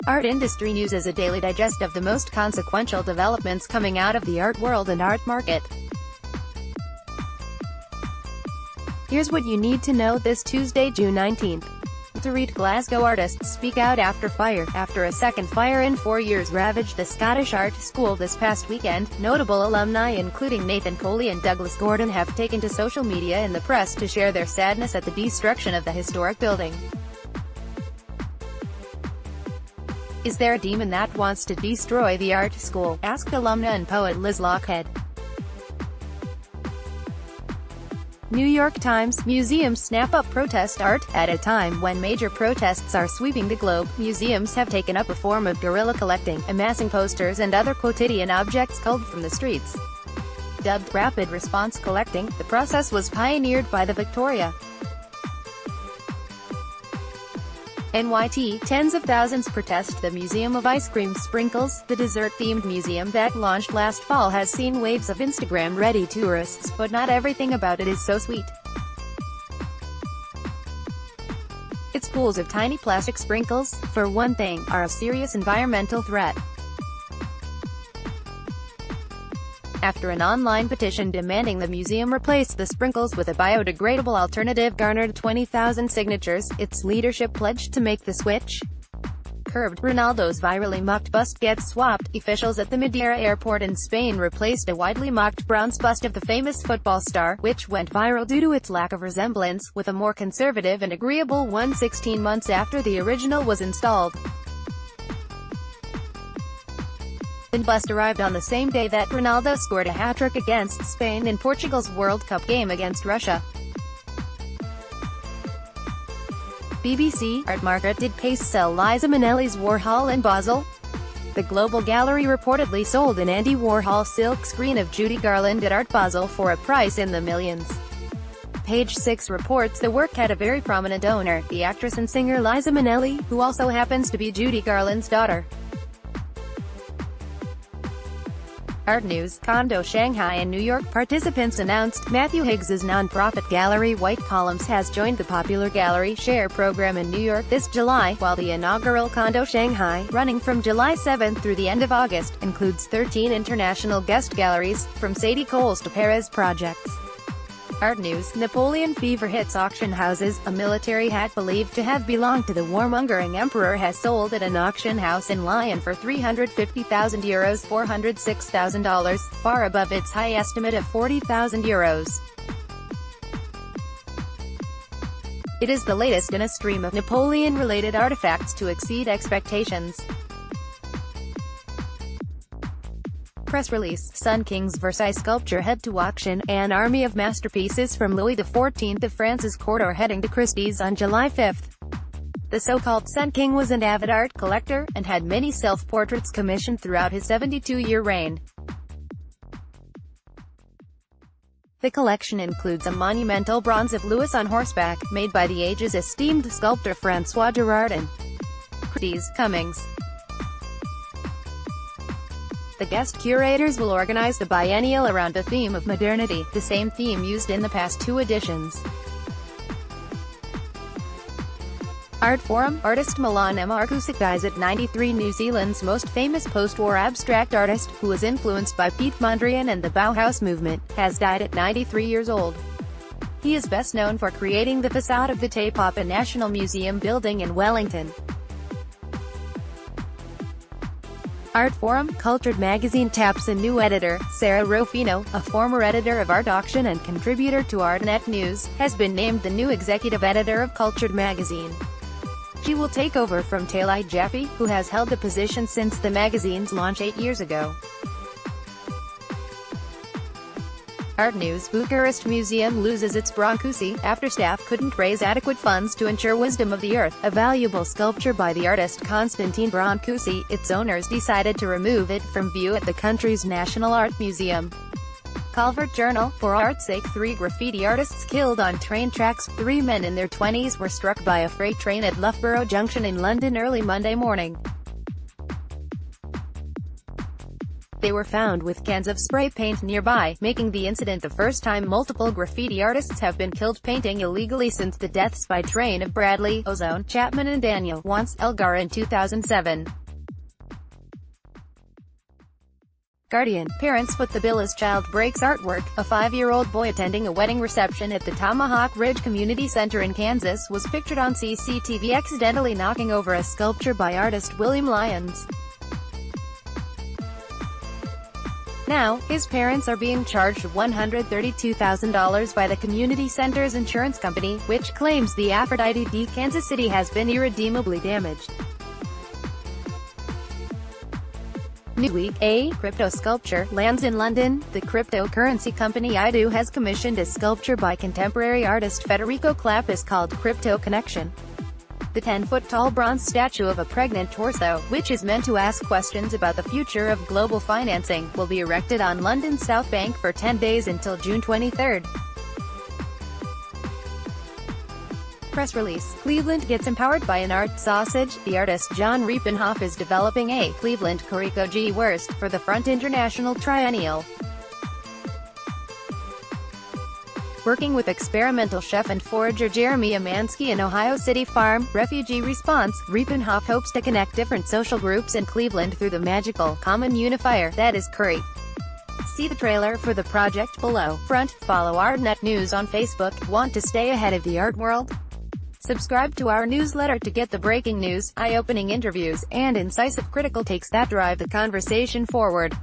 Art industry news is a daily digest of the most consequential developments coming out of the art world and art market. Here's what you need to know this Tuesday, June 19th. To read Glasgow artists speak out after fire. After a second fire in 4 years ravaged the Scottish Art School this past weekend, notable alumni including Nathan Coley and Douglas Gordon have taken to social media and the press to share their sadness at the destruction of the historic building. Is there a demon that wants to destroy the art school? Asked alumna and poet Liz Lochhead. New York Times, museums snap up protest art. At a time when major protests are sweeping the globe, museums have taken up a form of guerrilla collecting, amassing posters and other quotidian objects culled from the streets. Dubbed rapid response collecting, the process was pioneered by the Victoria NYT. Tens of thousands protest. The Museum of Ice Cream Sprinkles, the dessert-themed museum that launched last fall, has seen waves of Instagram-ready tourists, but not everything about it is so sweet. Its pools of tiny plastic sprinkles, for one thing, are a serious environmental threat. After an online petition demanding the museum replace the sprinkles with a biodegradable alternative garnered 20,000 signatures, its leadership pledged to make the switch. Curved, Ronaldo's virally mocked bust gets swapped. Officials at the Madeira airport in Spain replaced a widely mocked bronze bust of the famous football star, which went viral due to its lack of resemblance, with a more conservative and agreeable one 16 months after the original was installed. The bust arrived on the same day that Ronaldo scored a hat-trick against Spain in Portugal's World Cup game against Russia. BBC art market. Did Pace sell Liza Minnelli's Warhol in Basel? The Global Gallery reportedly sold an Andy Warhol silk screen of Judy Garland at Art Basel for a price in the millions. Page 6 reports the work had a very prominent owner, the actress and singer Liza Minnelli, who also happens to be Judy Garland's daughter. Art news. Condo Shanghai and New York participants announced. Matthew Higgs's nonprofit gallery White Columns has joined the popular Gallery Share program in New York this July, while the inaugural Condo Shanghai, running from July 7 through the end of August, includes 13 international guest galleries, from Sadie Coles to Perez projects. Art news. Napoleon fever hits auction houses. A military hat believed to have belonged to the warmongering emperor has sold at an auction house in Lyon for €350,000 $406,000, far above its high estimate of €40,000. It is the latest in a stream of Napoleon-related artifacts to exceed expectations. Press release. Sun King's Versailles sculpture head to auction. An army of masterpieces from Louis XIV of France's court are heading to Christie's on July 5. The so-called Sun King was an avid art collector, and had many self-portraits commissioned throughout his 72-year reign. The collection includes a monumental bronze of Louis on horseback, made by the age's esteemed sculptor François Girardin. Christie's, Cummings. The guest curators will organize the biennial around a theme of modernity, the same theme used in the past 2 editions. Art Forum. Artist Milan Marcusic dies at 93. New Zealand's most famous post-war abstract artist, who was influenced by Piet Mondrian and the Bauhaus movement, has died at 93 years old. He is best known for creating the facade of the Te Papa National Museum building in Wellington. Art Forum. Cultured magazine taps a new editor. Sarah Rofino, a former editor of Art Auction and contributor to ArtNet News, has been named the new executive editor of Cultured magazine. She will take over from Talai Jaffe, who has held the position since the magazine's launch 8 years ago. Art news. Bucharest Museum loses its Brancusi, after staff couldn't raise adequate funds to ensure Wisdom of the Earth, a valuable sculpture by the artist Constantine Brancusi. Its owners decided to remove it from view at the country's National Art Museum. Calvert Journal. For art's sake, 3 graffiti artists killed on train tracks. 3 men in their 20s were struck by a freight train at Loughborough Junction in London early Monday morning. They were found with cans of spray paint nearby, making the incident the first time multiple graffiti artists have been killed painting illegally since the deaths by train of Bradley, Ozone, Chapman and Daniel Wants Elgar in 2007. Guardian. Parents foot the bill as child breaks artwork. A 5-year-old boy attending a wedding reception at the Tomahawk Ridge Community Center in Kansas was pictured on CCTV accidentally knocking over a sculpture by artist William Lyons. Now, his parents are being charged $132,000 by the community center's insurance company, which claims the Aphrodite D. Kansas City has been irredeemably damaged. Newsweek. A crypto sculpture lands in London. The cryptocurrency company IDO has commissioned a sculpture by contemporary artist Federico Clappis called Crypto Connection. The 10-foot-tall bronze statue of a pregnant torso, which is meant to ask questions about the future of global financing, will be erected on London's South Bank for 10 days until June 23. Press release. Cleveland gets empowered by an art sausage. The artist John Riepenhoff is developing a Cleveland Corico G. Wurst for the Front International Triennial. Working with experimental chef and forager Jeremy Amansky in Ohio City Farm Refugee Response, Riepenhoff hopes to connect different social groups in Cleveland through the magical, common unifier that is curry. See the trailer for the project below. Follow ArtNet News on Facebook. Want to stay ahead of the art world? Subscribe to our newsletter to get the breaking news, eye-opening interviews, and incisive critical takes that drive the conversation forward.